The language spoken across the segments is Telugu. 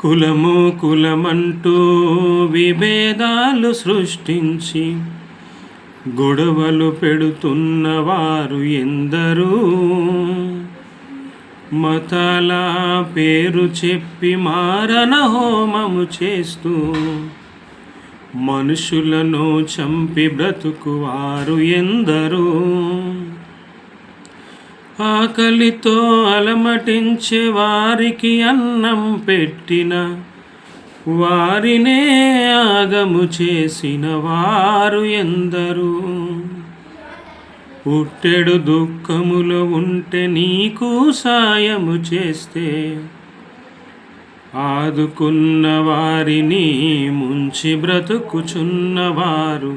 కులము కులమంటూ విభేదాలు సృష్టించి గొడవలు పెడుతున్నవారు ఎందరూ, మతాల పేరు చెప్పి మారణ హోమము చేస్తూ మనుషులను చంపి బ్రతుకువారు ఎందరూ, ఆకలితో అలమటించే వారికి అన్నం పెట్టిన వారినే ఆగము చేసిన వారు ఎందరూ, పుట్టెడు దుఃఖములో ఉంటే నీకు సాయము చేస్తే ఆదుకున్న వారిని ముంచి బ్రతుకుచున్నవారు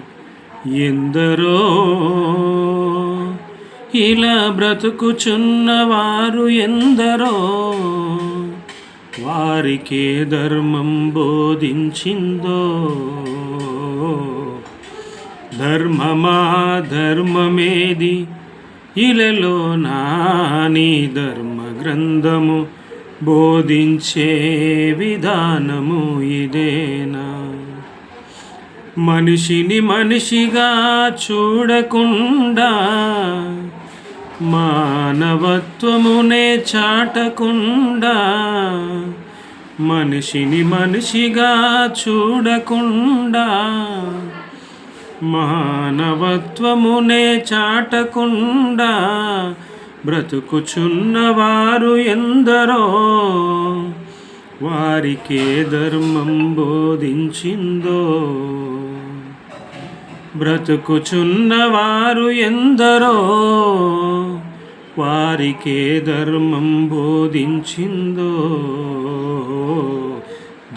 ఎందరో, ఇలా బ్రతుకుచున్నవారు ఎందరో, వారికే ధర్మం బోధించిందో. ధర్మమా ధర్మమేది ఇలలో నాని ధర్మ గ్రంథము బోధించే విధానము ఇదేనా? మనిషిని మనిషిగా చూడకుండా మానవత్వమునే చాటకుండా, మనిషిని మనిషిగా చూడకుండా మానవత్వమునే చాటకుండా బ్రతుకుచున్నవారు ఎందరో, వారికే ధర్మం బోధించిందో. బ్రతుకుచున్నవారు ఎందరో, వారికే ధర్మం బోధించిందో.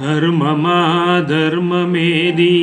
ధర్మమా ధర్మమేది?